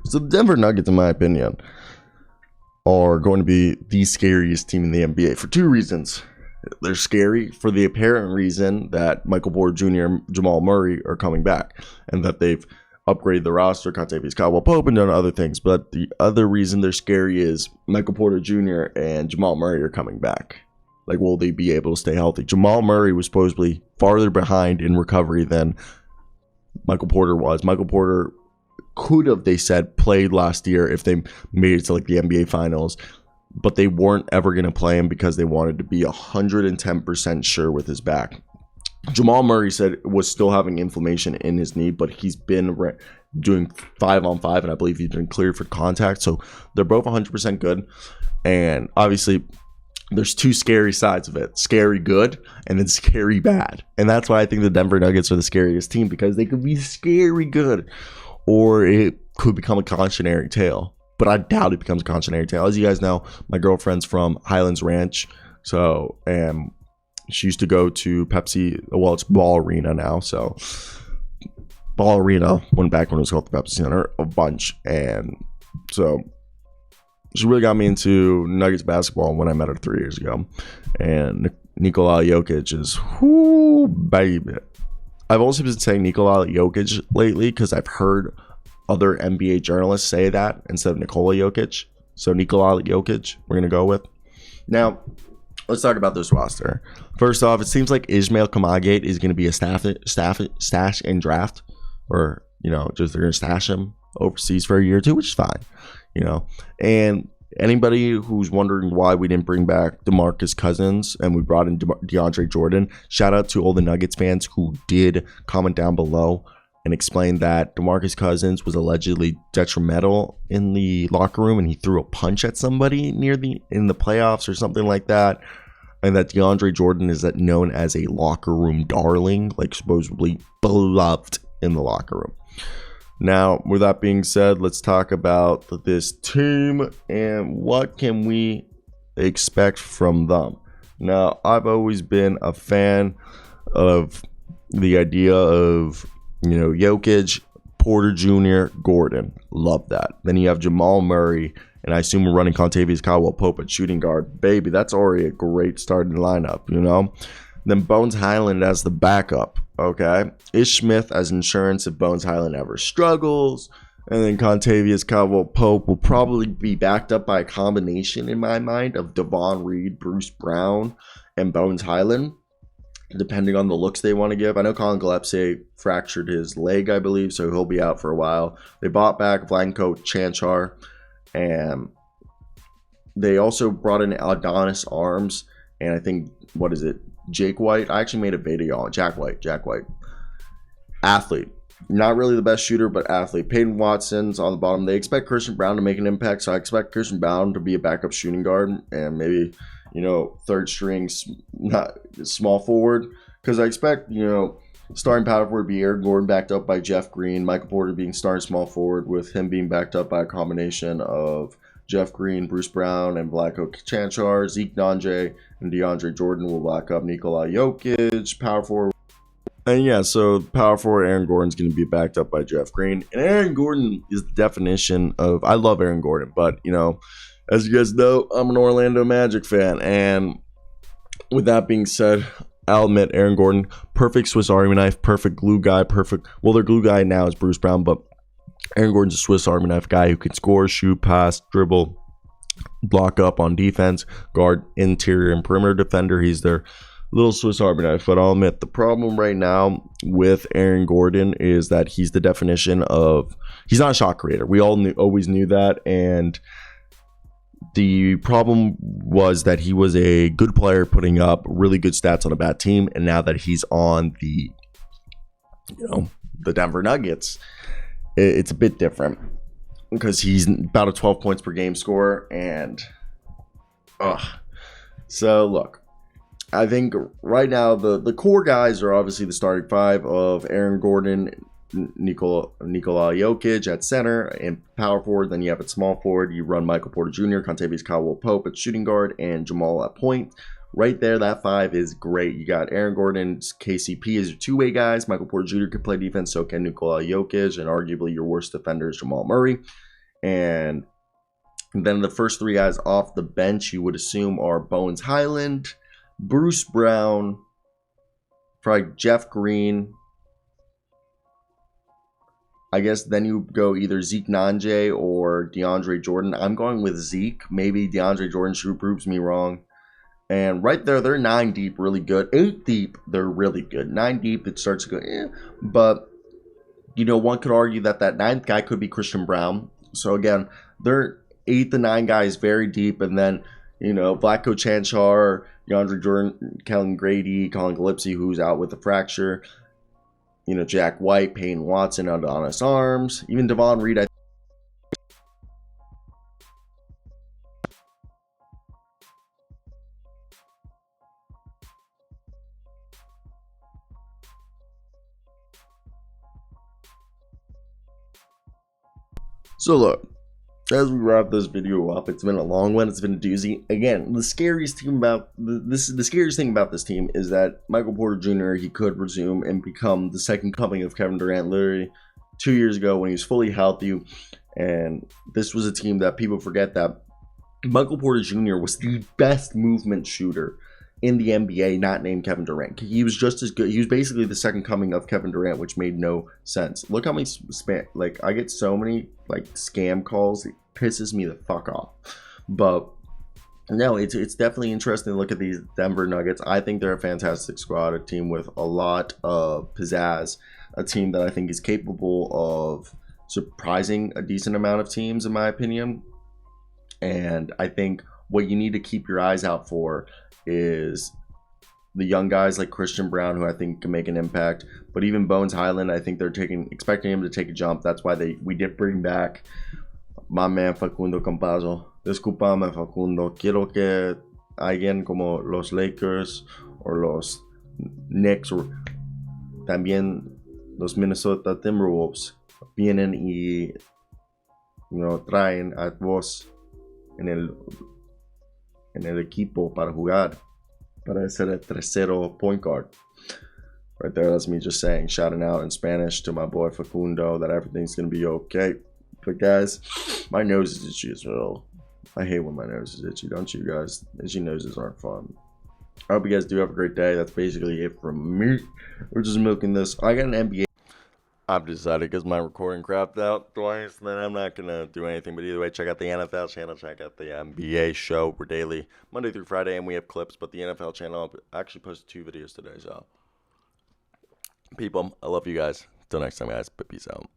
So the Denver Nuggets, in my opinion, are going to be the scariest team in the NBA for two reasons. They're scary for the apparent reason that Michael Porter Jr. and Jamal Murray are coming back, and that they've upgraded the roster, Contavious Caldwell-Pope, and done other things. But the other reason they're scary is Michael Porter Jr. and Jamal Murray are coming back. Like, will they be able to stay healthy? Jamal Murray was supposedly farther behind in recovery than Michael Porter was. Michael Porter could have, they said, played last year if they made it to like the NBA Finals, but they weren't ever going to play him because they wanted to be 110% sure with his back. Jamal Murray said was still having inflammation in his knee, but he's been doing 5-on-5, and I believe he's been cleared for contact. So they're both 100% good. And obviously, there's two scary sides of it: scary good and then scary bad. And that's why I think the Denver Nuggets are the scariest team, because they could be scary good, or it could become a cautionary tale. But I doubt it becomes a cautionary tale. As you guys know, my girlfriend's from Highlands Ranch. So, she used to go to Pepsi. Well, it's Ball Arena now. So, Ball Arena went back when it was called the Pepsi Center a bunch. And so, she really got me into Nuggets basketball when I met her 3 years ago. And Nikola Jokic is, whoo, baby. I've also been saying Nikola Jokic lately because I've heard other NBA journalists say that instead of Nikola Jokic. So Nikola Jokic, we're going to go with. Now, let's talk about this roster. First off, it seems like Ismail Kamagate is going to be a stash and draft. Or, just they're going to stash him overseas for a year or two, which is fine. And anybody who's wondering why we didn't bring back DeMarcus Cousins and we brought in DeAndre Jordan, shout out to all the Nuggets fans who did comment down below and explain that DeMarcus Cousins was allegedly detrimental in the locker room and he threw a punch at somebody in the playoffs or something like that, and that DeAndre Jordan is known as a locker room darling, like supposedly beloved in the locker room. Now, with that being said, let's talk about this team and what can we expect from them. Now, I've always been a fan of the idea of, Jokic, Porter Jr., Gordon. Love that. Then you have Jamal Murray, and I assume we're running Contavious Caldwell-Pope at shooting guard. Baby, that's already a great starting lineup, Then Bones Highland as the backup. Okay, Ish Smith as insurance if Bones Highland ever struggles. And then Contavious Caldwell-Pope will probably be backed up by a combination, in my mind, of Devon Reed, Bruce Brown, and Bones Highland, depending on the looks they want to give. I know Colin Gillespie fractured his leg, I believe, so he'll be out for a while. They bought back Vlanko Chanchar, and they also brought in Adonis Arms, and I think, Jake White. I actually made a video on Jack White. Athlete. Not really the best shooter, but athlete. Peyton Watson's on the bottom. They expect Christian Brown to make an impact, so I expect Christian Brown to be a backup shooting guard and maybe, third string, not small forward. Because I expect, starting power forward to be Aaron Gordon backed up by Jeff Green. Michael Porter being starting small forward with him being backed up by a combination of Jeff Green, Bruce Brown, and Vlatko Chanchar. Zeke Nanje and DeAndre Jordan will back up Nikola Jokic, power forward. And yeah, so power forward Aaron Gordon's going to be backed up by Jeff Green. And Aaron Gordon is the definition of, I love Aaron Gordon, but, as you guys know, I'm an Orlando Magic fan. And with that being said, I'll admit Aaron Gordon, perfect Swiss Army knife, perfect glue guy, well, their glue guy now is Bruce Brown, but Aaron Gordon's a Swiss Army knife guy who can score, shoot, pass, dribble, block up on defense, guard interior and perimeter defender. He's their little Swiss Army knife. But I'll admit, the problem right now with Aaron Gordon is that he's the definition of, he's not a shot creator. We always knew that. And the problem was that he was a good player putting up really good stats on a bad team. And now that he's on the, the Denver Nuggets, it's a bit different because he's about a 12 points per game scorer. And so look, I think right now the core guys are obviously the starting five of Aaron Gordon, Nikola Jokic at center and power forward. Then you have at small forward, you run Michael Porter Jr., Contavious Caldwell-Pope at shooting guard, and Jamal at point. Right there, that five is great. You got Aaron Gordon, KCP as your two-way guys. Michael Porter Jr. can play defense, so can Nikola Jokic, and arguably your worst defender is Jamal Murray. And then the first three guys off the bench you would assume are Bones Highland, Bruce Brown, probably Jeff Green. I guess then you go either Zeke Nanje or DeAndre Jordan. I'm going with Zeke. Maybe DeAndre Jordan proves me wrong. And right there, they're 9 deep, really good. 8 deep, they're really good. 9 deep, it starts to go, But, one could argue that 9th guy could be Christian Brown. So again, they're 8 to 9 guys very deep. And then, Vlatko Chanchar, DeAndre Jordan, Kellen Grady, Colin Gillespie, who's out with a fracture. Jack White, Payne Watson, Adonis Arms, even Devon Reed. So look, as we wrap this video up, it's been a long one. It's been a doozy. Again, the scariest thing about this team is that Michael Porter Jr. he could resume and become the second coming of Kevin Durant. Literally 2 years ago when he was fully healthy, and this was a team that people forget that Michael Porter Jr. was the best movement shooter in the NBA, not named Kevin Durant. He was just as good. He was basically the second coming of Kevin Durant, which made no sense. Look how many I get so many scam calls. It pisses me the fuck off. But no, it's definitely interesting to look at these Denver Nuggets. I think they're a fantastic squad, a team with a lot of pizzazz, a team that I think is capable of surprising a decent amount of teams, in my opinion. And I think what you need to keep your eyes out for is the young guys like Christian Brown, who I think can make an impact. But even Bones Highland, I think they're expecting him to take a jump. That's why we did bring back my man Facundo Campazzo. Disculpame, Facundo. Quiero que alguien como los Lakers o los Knicks o también los Minnesota Timberwolves vienen y traen a vos en el equipo para jugar, para ser el tercero point guard. Right there, that's me just shouting out in Spanish to my boy Facundo that everything's going to be okay. But guys, my nose is itchy as well. I hate when my nose is itchy, don't you guys? Itchy noses aren't fun. I hope you guys do have a great day. That's basically it from me. We're just milking this. I got an NBA. I've decided because my recording crapped out twice that I'm not going to do anything. But either way, check out the NFL channel. Check out the NBA show. We're daily, Monday through Friday, and we have clips. But the NFL channel, I actually posted 2 videos today. So, people, I love you guys. Until next time, guys. Peace out.